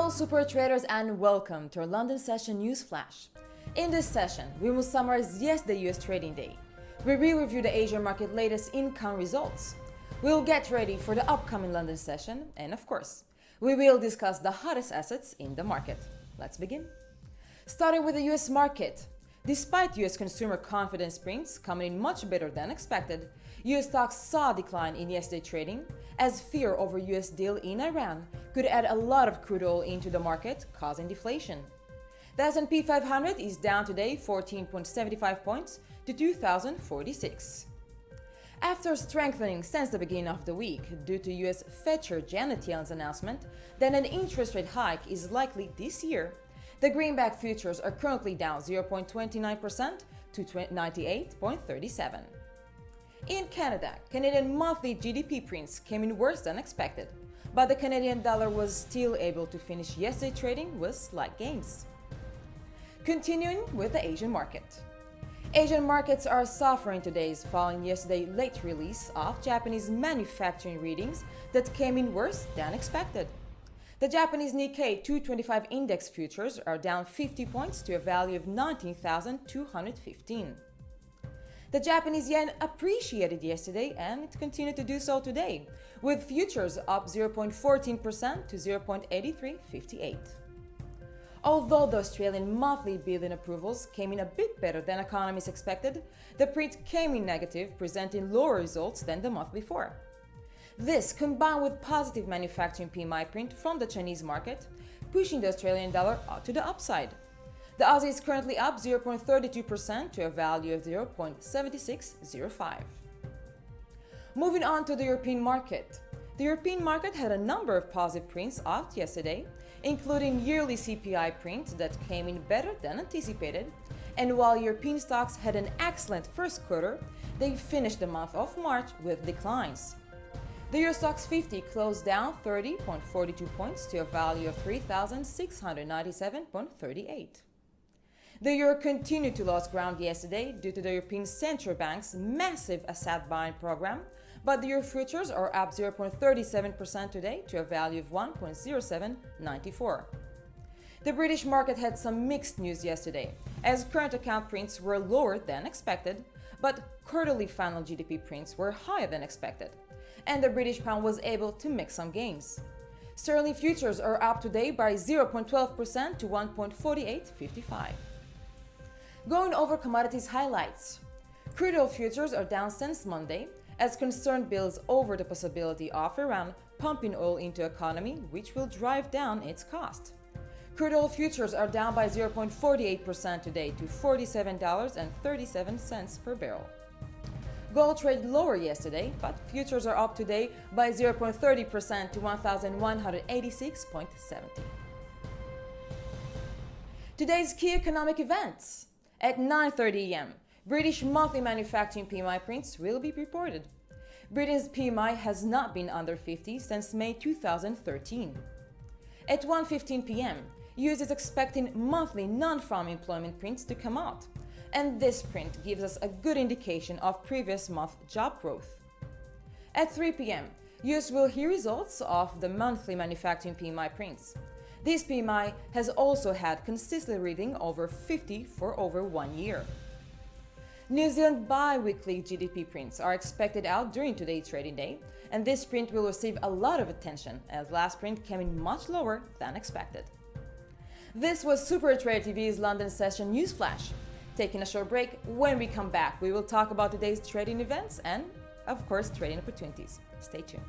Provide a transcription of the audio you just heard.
Hello super traders and welcome to our London session news flash. In this session, we will summarize yesterday's US trading day. We will review the Asian market latest income results. We will get ready for the upcoming London session and of course, we will discuss the hottest assets in the market. Let's begin. Starting with the US market. Despite US consumer confidence prints coming in much better than expected, US stocks saw a decline in yesterday's trading as fear over US deal in Iran could add a lot of crude oil into the market, causing deflation. The S&P 500 is down today 14.75 points to 2,046. After strengthening since the beginning of the week due to US Fed Chair Janet Yellen's announcement that an interest rate hike is likely this year, the greenback futures are currently down 0.29% to 98.37. In Canada, Canadian monthly GDP prints came in worse than expected, but the Canadian dollar was still able to finish yesterday's trading with slight gains. Continuing with the Asian market. Asian markets are suffering today following yesterday's late release of Japanese manufacturing readings that came in worse than expected. The Japanese Nikkei 225 index futures are down 50 points to a value of 19,215. The Japanese yen appreciated yesterday and it continued to do so today, with futures up 0.14% to 0.8358. Although the Australian monthly billing approvals came in a bit better than economists expected, the print came in negative, presenting lower results than the month before. This, combined with positive manufacturing PMI print from the Chinese market, pushing the Australian dollar to the upside. The Aussie is currently up 0.32% to a value of 0.7605. Moving on to the European market. The European market had a number of positive prints out yesterday, including yearly CPI print that came in better than anticipated, and while European stocks had an excellent first quarter, they finished the month of March with declines. The Euro Stoxx 50 closed down 30.42 points to a value of 3,697.38. The euro continued to lose ground yesterday due to the European Central Bank's massive asset buying program, but the euro futures are up 0.37% today to a value of 1.0794. The British market had some mixed news yesterday, as current account prints were lower than expected, but quarterly final GDP prints were higher than expected, and the British pound was able to make some gains. Sterling futures are up today by 0.12% to 1.4855. Going over commodities highlights. Crude oil futures are down since Monday as concern builds over the possibility of Iran pumping oil into the economy, which will drive down its cost. Crude oil futures are down by 0.48% today to $47.37 per barrel. Gold traded lower yesterday, but futures are up today by 0.30% to 1,186.70. Today's key economic events. At 9:30 a.m., British monthly manufacturing PMI prints will be reported. Britain's PMI has not been under 50 since May 2013. At 1:15 p.m., US is expecting monthly non-farm employment prints to come out, and this print gives us a good indication of previous month job growth. At 3 p.m., US will hear results of the monthly manufacturing PMI prints. This PMI has also had consistently reading over 50 for over 1 year. New Zealand bi-weekly GDP prints are expected out during today's trading day, and this print will receive a lot of attention as last print came in much lower than expected. This was SuperTraderTV's London session news flash. Taking a short break, when we come back, we will talk about today's trading events and, of course, trading opportunities. Stay tuned.